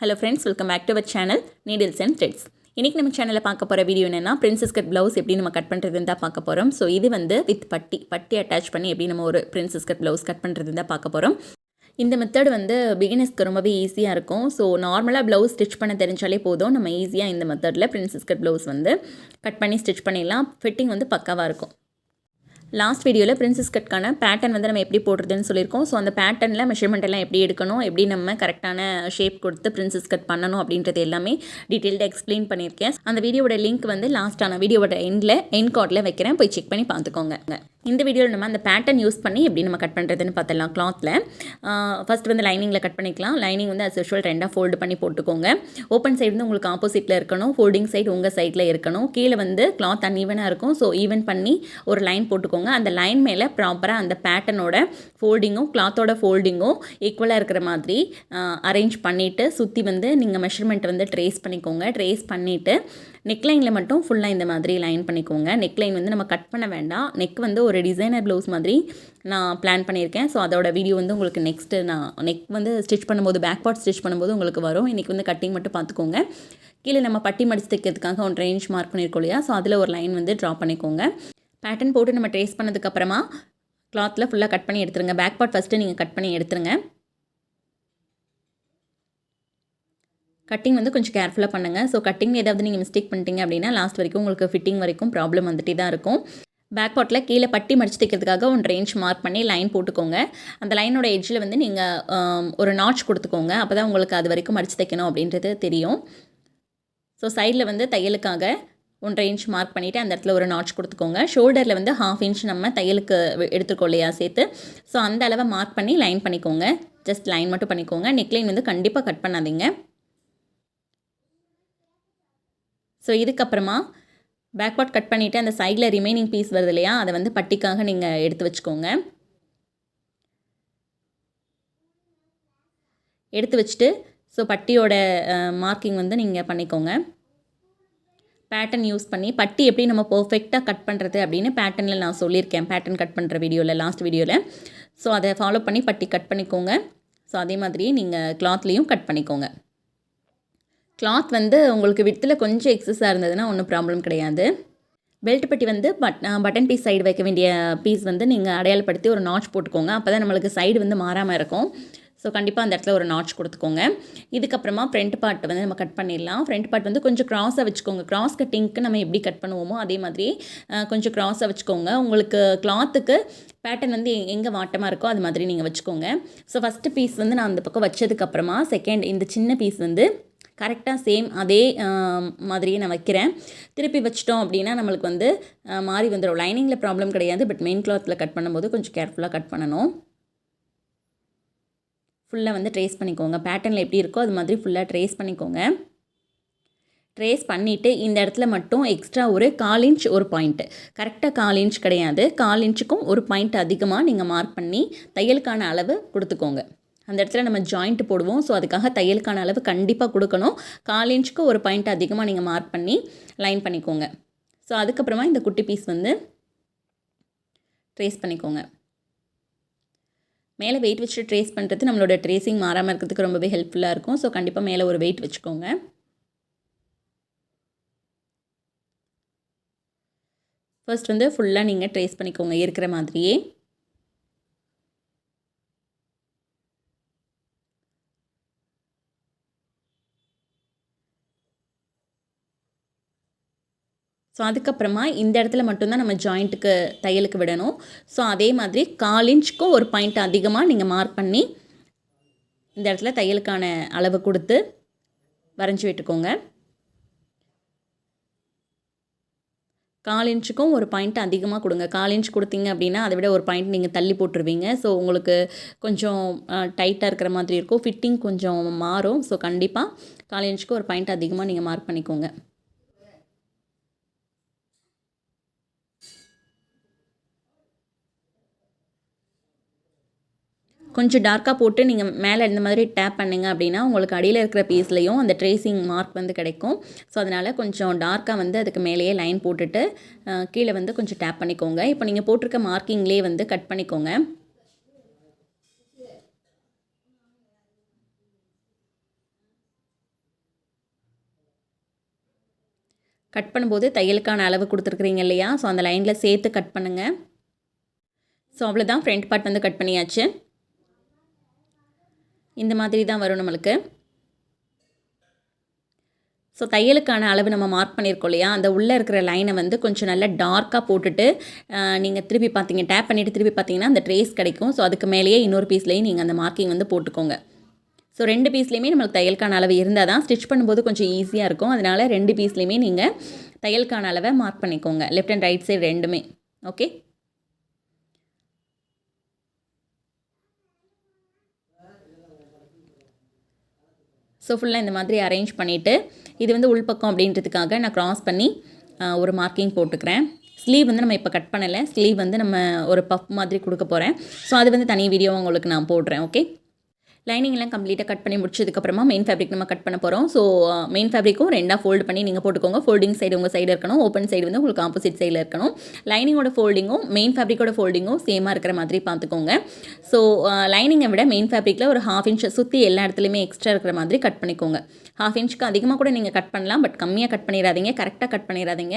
Hello friends, welcome back to our channel Needles and Threads. இன்னைக்கு நம்ம சேனல்ல பார்க்க போற வீடியோ என்னன்னா princess cut blouse எப்படி நம்ம கட் பண்றதுன்னு தான் பார்க்க போறோம். சோ இது வந்து with பட்டி அட்டாச் பண்ணி எப்படி நம்ம ஒரு princess cut blouse கட் பண்றதுன்னு தான் பார்க்க போறோம். இந்த மெத்தட் வந்து பிகினர்ஸ்க்கு ரொம்பவே ஈஸியா இருக்கும். சோ நார்மலா blouse ஸ்டிட்ச் பண்ண தெரிஞ்சாலே போதும். நம்ம ஈஸியா இந்த மெத்தட்ல princess cut blouse வந்து கட் பண்ணி ஸ்டிட்ச் பண்ணிடலாம். ஃபிட்டிங் வந்து பக்காவா இருக்கும். லாஸ்ட் வீடியோவில் பிரின்சஸ் கட்கான பேட்டர்ன் வந்து நம்ம எப்படி போடுறதுன்னு சொல்லியிருக்கோம். ஸோ அந்த பேட்டர்னில் மெஷர்மெண்ட் எல்லாம் எப்படி எடுக்கணும், எப்படி நம்ம கரெக்டான ஷேப் கொடுத்து பிரின்சஸ் கட் பண்ணணும் அப்படின்றது எல்லாமே டீட்டெயில்டாக எக்ஸ்பிளைன் பண்ணியிருக்கேன். அந்த வீடியோட லிங்க் வந்து லாஸ்ட்டான வீடியோட எண்ட் கார்டில் வைக்கிறேன், போய் செக் பண்ணி பார்த்துக்கோங்க. இந்த வீடியோவில் நம்ம அந்த பேட்டர்ன் யூஸ் பண்ணி எப்படி நம்ம கட் பண்ணுறதுன்னு பார்த்துடலாம். கிளாத்தில் ஃபஸ்ட் வந்து லைனிங்கில் கட் பண்ணிக்கலாம். லைனிங் வந்து அஸ் யூஷுவல் ரெண்டாக ஃபோல்டு பண்ணி போட்டுக்கோங்க. ஓப்பன் சைடு வந்து உங்களுக்கு ஆப்போசிட்டில் இருக்கணும், ஃபோல்டிங் சைடு உங்கள் சைடில் இருக்கணும். கீழே வந்து கிளாத் அன்ஈவனாக இருக்கும். ஸோ ஈவன் பண்ணி ஒரு லைன் போட்டுக்கோங்க. அந்த லைன் மேலே ப்ராப்பராக அந்த பேட்டர்னோட ஃபோல்டிங்கும் கிளாத்தோட ஃபோல்டிங்கும் ஈக்குவலாக இருக்கிற மாதிரி அரேஞ்ச் பண்ணிவிட்டு சுற்றி வந்து நீங்கள் மெஷர்மெண்ட் வந்து ட்ரேஸ் பண்ணிக்கோங்க. ட்ரேஸ் பண்ணிவிட்டு நெக்லைனில் மட்டும் ஃபுல்லாக இந்த மாதிரி லைன் பண்ணிக்கோங்க. நெக்லைன் வந்து நம்ம கட் பண்ண வேண்டாம். நெக் வந்து ஒரு டிசைனர் ப்ளவுஸ் மாதிரி நான் பிளான் பண்ணியிருக்கேன். ஸோ அதோட வீடியோ வந்து உங்களுக்கு நெக்ஸ்ட்டு நான் நெக் வந்து ஸ்டிச் பண்ணும்போது பேக் பார்ட் ஸ்டிச் பண்ணும்போது உங்களுக்கு வரும். இன்றைக்கி வந்து கட்டிங் மட்டும் பார்த்துக்கோங்க. கீழே நம்ம பட்டி மடிச்சு தைக்கிறதுக்காக ஒரு ரேஞ்ச் மார்க் பண்ணியிருக்கோம் இல்லையா, ஸோ அதில் ஒரு லைன் வந்து ட்ரா பண்ணிக்கோங்க. பேட்டர்ன் போட்டு நம்ம ட்ரேஸ் பண்ணதுக்கப்புறமா கிளாத்தில் ஃபுல்லாக கட் பண்ணி எடுத்துருங்க. பேக் பார்ட் ஃபஸ்ட்டு நீங்கள் கட் பண்ணி எடுத்துருங்க. கட்டிங் வந்து கொஞ்சம் கேர்ஃபுல்லாக பண்ணுங்கள். ஸோ கட்டிங் ஏதாவது நீங்கள் மிஸ்டேக் பண்ணிட்டீங்க அப்படின்னா லாஸ்ட் வரைக்கும் உங்களுக்கு ஃபிட்டிங் வரைக்கும் ப்ராப்ளம் வந்துகிட்டே தான் இருக்கும். பேக் பார்ட்டில் கீழே பட்டி மடிச்சு தைக்கிறதுக்காக ஒரு ரேஞ்ச் மார்க் பண்ணி லைன் போட்டுக்கோங்க. அந்த லைனோட எட்ஜில் வந்து நீங்கள் ஒரு நாட்ச் கொடுத்துக்கோங்க. அப்போ தான் உங்களுக்கு அது வரைக்கும் மடிச்சு தைக்கணும் அப்படின்றது தெரியும். ஸோ சைடில் வந்து தையலுக்காக 1 இன்ச் மார்க் பண்ணிவிட்டு அந்த இடத்துல ஒரு நாட்ச் கொடுத்துக்கோங்க. ஷோல்டரில் வந்து 1/2 இன்ச் நம்ம தையலுக்கு எடுத்துக்கோ இல்லையா சேர்த்து, ஸோ அந்த அளவை மார்க் பண்ணி லைன் பண்ணிக்கோங்க. ஜஸ்ட் லைன் மட்டும் பண்ணிக்கோங்க. நெக்லைன் வந்து கண்டிப்பாக கட் பண்ணாதீங்க. ஸோ இதுக்கப்புறமா பேக் பார்ட் கட் பண்ணிவிட்டு அந்த சைடில் ரிமைனிங் பீஸ் வருது இல்லையா, அதை வந்து பட்டிக்காக நீங்கள் எடுத்து வச்சுக்கோங்க. எடுத்து வச்சுட்டு ஸோ பட்டியோட மார்க்கிங் வந்து நீங்கள் பண்ணிக்கோங்க. பேட்டர்ன் யூஸ் பண்ணி பட்டி எப்படி நம்ம பர்ஃபெக்டாக கட் பண்ணுறது அப்படின்னு பேட்டர்னில் நான் சொல்லியிருக்கேன், பேட்டர்ன் கட் பண்ணுற வீடியோவில், லாஸ்ட் வீடியோவில். ஸோ அதை ஃபாலோ பண்ணி பட்டி கட் பண்ணிக்கோங்க. ஸோ அதே மாதிரியே நீங்கள் கிளாத்லேயும் கட் பண்ணிக்கோங்க. கிளாத் வந்து உங்களுக்கு விடத்தில் கொஞ்சம் எக்ஸஸாக இருந்ததுன்னா ஒன்றும் ப்ராப்ளம் கிடையாது. பெல்ட் பட்டி வந்து பட்டன் பீஸ் சைடு வைக்க வேண்டிய பீஸ் வந்து நீங்கள் அடையாளப்படுத்தி ஒரு நாட்ச் போட்டுக்கோங்க. அப்போ தான் நம்மளுக்கு சைடு வந்து மாறாமல் இருக்கும். ஸோ கண்டிப்பாக அந்த இடத்துல ஒரு நாட்ச் கொடுத்துக்கோங்க. இதுக்கப்புறமா ஃப்ரண்ட் பார்ட் வந்து நம்ம கட் பண்ணிடலாம். ஃப்ரண்ட் பார்ட் வந்து கொஞ்சம் க்ராஸாக வச்சுக்கோங்க. க்ராஸ் கட்டிங்க்கு நம்ம எப்படி கட் பண்ணுவோமோ அதே மாதிரி கொஞ்சம் க்ராஸாக வச்சுக்கோங்க. உங்களுக்கு கிளாத்துக்கு பேட்டர்ன் வந்து எங்கே வாட்டமாக இருக்கோ அது மாதிரி நீங்கள் வச்சுக்கோங்க. ஸோ ஃபஸ்ட்டு பீஸ் வந்து நான் அந்த பக்கம் வச்சதுக்கப்புறமா செகண்ட் இந்த சின்ன பீஸ் வந்து கரெக்டாக சேம் அதே மாதிரியே நான் வைக்கிறேன். திருப்பி வச்சிட்டோம் அப்படின்னா நம்மளுக்கு வந்து மாறி வந்துடும். லைனிங்கில் ப்ராப்ளம் கிடையாது, பட் மெயின் கிளாத்தில் கட் பண்ணும்போது கொஞ்சம் கேர்ஃபுல்லாக கட் பண்ணணும். ஃபுல்லாக வந்து ட்ரேஸ் பண்ணிக்கோங்க. பேட்டர்னில் எப்படி இருக்கோ அது மாதிரி ஃபுல்லாக ட்ரேஸ் பண்ணிக்கோங்க. ட்ரேஸ் பண்ணிவிட்டு இந்த இடத்துல மட்டும் எக்ஸ்ட்ரா ஒரு 1/4 இன்ச் ஒரு பாயிண்ட்டு, கரெக்டாக 1/4 இன்ச் கிடையாது, 1/4 இன்ச்சுக்கும் ஒரு பாயிண்ட் அதிகமாக நீங்கள் மார்க் பண்ணி தையலுக்கான அளவு கொடுத்துக்கோங்க. அந்த இடத்துல நம்ம ஜாயிண்ட் போடுவோம். ஸோ அதுக்காக தையலுக்கான அளவு கண்டிப்பாக கொடுக்கணும். 1/4 இன்ச்சுக்கு ஒரு பாயிண்ட் அதிகமாக நீங்கள் மார்க் பண்ணி லைன் பண்ணிக்கோங்க. ஸோ அதுக்கப்புறமா இந்த குட்டி பீஸ் வந்து ட்ரேஸ் பண்ணிக்கோங்க. மேலே வெயிட் வச்சுட்டு ட்ரேஸ் பண்ணுறது நம்மளோட ட்ரேசிங் மாறாமல் இருக்கிறதுக்கு ரொம்பவே ஹெல்ப்ஃபுல்லாக இருக்கும். ஸோ கண்டிப்பாக மேலே ஒரு வெயிட் வச்சுக்கோங்க. ஃபர்ஸ்ட் வந்து ஃபுல்லாக நீங்கள் ட்ரேஸ் பண்ணிக்கோங்க இருக்கிற மாதிரியே. ஸோ அதுக்கப்புறமா இந்த இடத்துல மட்டும்தான் நம்ம ஜாயிண்ட்டுக்கு தையலுக்கு விடணும். ஸோ அதே மாதிரி 1/4 இன்ச்சுக்கும் ஒரு பாயிண்ட் அதிகமாக நீங்கள் மார்க் பண்ணி இந்த இடத்துல தையலுக்கான அளவு கொடுத்து வரைஞ்சி விட்டுக்கோங்க. 1/4 இன்ச்சுக்கும் ஒரு பாயிண்ட் அதிகமாக கொடுங்க. 1/4 இன்ச் கொடுத்தீங்க அப்படின்னா அதை விட ஒரு பாயிண்ட் நீங்கள் தள்ளி போட்டுருவீங்க. ஸோ உங்களுக்கு கொஞ்சம் டைட்டாக இருக்கிற மாதிரி இருக்கும், ஃபிட்டிங் கொஞ்சம் மாறும். ஸோ கண்டிப்பாக 1/4 இன்ச்சுக்கு ஒரு பாயிண்ட் அதிகமாக நீங்கள் மார்க் பண்ணிக்கோங்க. கொஞ்சம் டார்க்காக போட்டு நீங்கள் மேலே இந்த மாதிரி டேப் பண்ணிங்க அப்படின்னா உங்களுக்கு அடியில் இருக்கிற பீஸ்லேயும் அந்த ட்ரேசிங் மார்க் வந்து கிடைக்கும். ஸோ அதனால் கொஞ்சம் டார்க்காக வந்து அதுக்கு மேலேயே லைன் போட்டுட்டு கீழே வந்து கொஞ்சம் டேப் பண்ணிக்கோங்க. இப்போ நீங்கள் போட்டிருக்க மார்க்கிங்லேயே வந்து கட் பண்ணிக்கோங்க. கட் பண்ணும்போது தையலுக்கான அளவு கொடுத்துருக்குறீங்க இல்லையா, ஸோ அந்த லைனில் சேர்த்து கட் பண்ணுங்கள். ஸோ அவ்வளோதான், ஃப்ரண்ட் பார்ட் வந்து கட் பண்ணியாச்சு. இந்த மாதிரி தான் வரும் நம்மளுக்கு. ஸோ தையலுக்கான அளவு நம்ம மார்க் பண்ணியிருக்கோம் இல்லையா, அந்த உள்ளே இருக்கிற லைனை வந்து கொஞ்சம் நல்லா டார்க்காக போட்டுட்டு நீங்கள் திருப்பி பார்த்தீங்க, டேப் பண்ணிவிட்டு திருப்பி பார்த்தீங்கன்னா அந்த ட்ரேஸ் கிடைக்கும். ஸோ அதுக்கு மேலேயே இன்னொரு பீஸ்லேயும் நீங்கள் அந்த மார்க்கிங் வந்து போட்டுக்கோங்க. ஸோ 2 பீஸ்லேயுமே நம்மளுக்கு தையலுக்கான அளவு இருந்தால் தான் ஸ்டிச் பண்ணும்போது கொஞ்சம் ஈஸியாக இருக்கும். அதனால் 2 பீஸ்லேயுமே நீங்கள் தையலுக்கான அளவை மார்க் பண்ணிக்கோங்க, லெஃப்ட் அண்ட் ரைட் சைடு ரெண்டுமே. ஓகே, ஸோ ஃபுல்லாக இந்த மாதிரி அரேஞ்ச் பண்ணிவிட்டு இது வந்து உள்பக்கம் அப்படின்றதுக்காக நான் க்ராஸ் பண்ணி ஒரு மார்க்கிங் போட்டுக்கிறேன். ஸ்லீவ் வந்து நம்ம இப்போ கட் பண்ணலை, ஸ்லீவ் வந்து நம்ம ஒரு பஃப் மாதிரி கொடுக்க போகிறேன். ஸோ அது வந்து தனி வீடியோ உங்களுக்கு நான் போடுறேன். ஓகே, லைனிங்லாம் கம்ப்ளீட்டாக கட் பண்ணி முடிச்சதுக்கப்புறமா மெயின் ஃபேப்ரிக் நம்ம கட் பண்ண போகிறோம். ஸோ மெயின் ஃபேப்ரிக்கும் 2ஆக ஃபோல்டு பண்ணி நீங்கள் போட்டுக்கோங்க. ஃபோல்டிங் சைடு உங்கள் சைடு இருக்கணும், ஓப்பன் சைடு வந்து உங்களுக்கு ஆப்போசிட் சைடில் இருக்கணும். லைனிங்கோட ஃபோல்டிங்கும் மெயின் ஃபேப்ரிக்கோட ஃபோல்டிங்கும் சேமாக இருக்கிற மாதிரி பார்த்துக்கோங்க. ஸோ லைனிங்கை விட மெயின் ஃபேப்ரிக்கில் ஒரு 1/2 இன்ச் சுற்றி எல்லா இடத்துலையுமே எக்ஸ்ட்ரா இருக்கிற மாதிரி கட் பண்ணிக்கோங்க. 1/2 இன்ச்சுக்கு அதிகமாக கூட நீங்கள் கட் பண்ணலாம், பட் கம்மியாக கட் பண்ணிடாதீங்க, கரெக்டாக கட் பண்ணிடாதீங்க.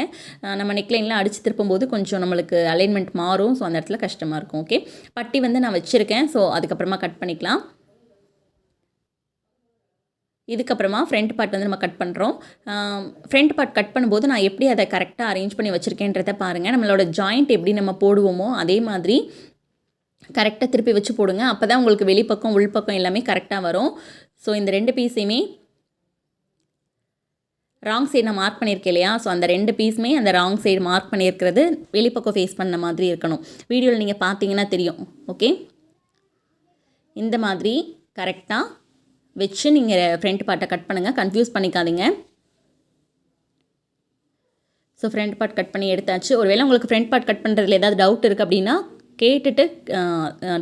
நம்ம நெக்லைன்லாம் அடித்து திருப்பும்போது கொஞ்சம் நம்மளுக்கு அலைன்மெண்ட் மாறும். ஸோ அந்த இடத்துல கஷ்டமாக இருக்கும். ஓகே, பட்டி வந்து நான் வச்சுருக்கேன். ஸோ அதுக்கப்புறமா கட் பண்ணிக்கலாம். இதுக்கப்புறமா ஃப்ரண்ட் பார்ட் வந்து நம்ம கட் பண்ணுறோம். ஃப்ரண்ட் பார்ட் கட் பண்ணும்போது நான் எப்படி அதை கரெக்டாக அரேஞ்ச் பண்ணி வச்சுருக்கேன்றதை பாருங்கள். நம்மளோட ஜாயிண்ட் எப்படி நம்ம போடுவோமோ அதே மாதிரி கரெக்டாக திருப்பி வச்சு போடுங்க. அப்போ தான் உங்களுக்கு வெளிப்பக்கம் உள்பக்கம் எல்லாமே கரெக்டாக வரும். ஸோ இந்த 2 பீஸையுமே ராங் சைடு நான் மார்க் பண்ணியிருக்கேன் இல்லையா, ஸோ அந்த 2 பீஸுமே அந்த ராங் சைடு மார்க் பண்ணியிருக்கிறது வெளிப்பக்கம் ஃபேஸ் பண்ண மாதிரி இருக்கணும். வீடியோவில் நீங்கள் பார்த்தீங்கன்னா தெரியும். ஓகே, இந்த மாதிரி கரெக்டாக வச்சு நீங்கள் ஃப்ரண்ட் பார்ட்டை கட் பண்ணுங்கள், கன்ஃபியூஸ் பண்ணிக்காதீங்க. ஸோ ஃப்ரண்ட் பார்ட் கட் பண்ணி எடுத்தாச்சு. ஒருவேளை உங்களுக்கு ஃப்ரண்ட் பார்ட் கட் பண்ணுறதுல ஏதாவது டவுட் இருக்குது அப்படின்னா கேட்டுட்டு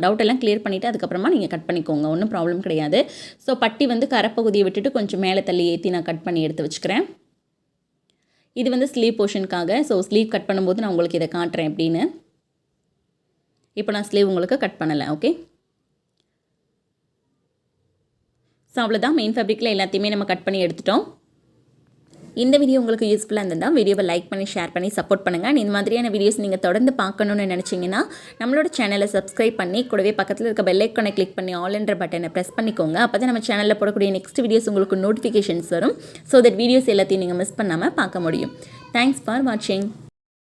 டவுட்டெல்லாம் கிளியர் பண்ணிவிட்டு அதுக்கப்புறமா நீங்கள் கட் பண்ணிக்கோங்க, ஒன்றும் ப்ராப்ளம் கிடையாது. ஸோ பட்டி வந்து கரைப்பகுதியை விட்டுட்டு கொஞ்சம் மேலே தள்ளி ஏற்றி நான் கட் பண்ணி எடுத்து வச்சுக்கிறேன். இது வந்து ஸ்லீவ் போர்ஷனுக்காக. ஸோ ஸ்லீவ் கட் பண்ணும்போது நான் உங்களுக்கு இதை காட்டுறேன் எப்படின்னு. இப்போ நான் ஸ்லீவ் உங்களுக்கு கட் பண்ணலை. ஓகே, ஸோ அவ்வளோதான், மெயின் ஃபேப்ரிக்கில் எல்லாத்தையுமே நம்ம கட் பண்ணி எடுத்துட்டோம். இந்த வீடியோ உங்களுக்கு யூஸ்ஃபுல்லாக இருந்ததுதான் வீடியோவை லைக் பண்ணி ஷேர் பண்ணி சப்போர்ட் பண்ணுங்கள். இந்த மாதிரியான வீடியோஸ் நீங்கள் தொடர்ந்து பார்க்கணுன்னு நினச்சிங்கன்னா நம்மளோட சேனலை சப்ஸ்கிரைப் பண்ணி கூடவே பக்கத்தில் இருக்க பெல் ஐக்கானை கிளிக் பண்ணி ஆல் என்ற பட்டனை ப்ரெஸ் பண்ணிக்கோங்க. அப்போ தான் நம்ம சேனலில் போடக்கூடிய நெக்ஸ்ட் வீடியோஸ் உங்களுக்கு நோட்டிஃபிகேஷன்ஸ் வரும். ஸோ தட் வீடியோஸ் எல்லாத்தையும் நீங்கள் மிஸ் பண்ணாமல் பார்க்க முடியும். தேங்க்ஸ் ஃபார் வாட்சிங்.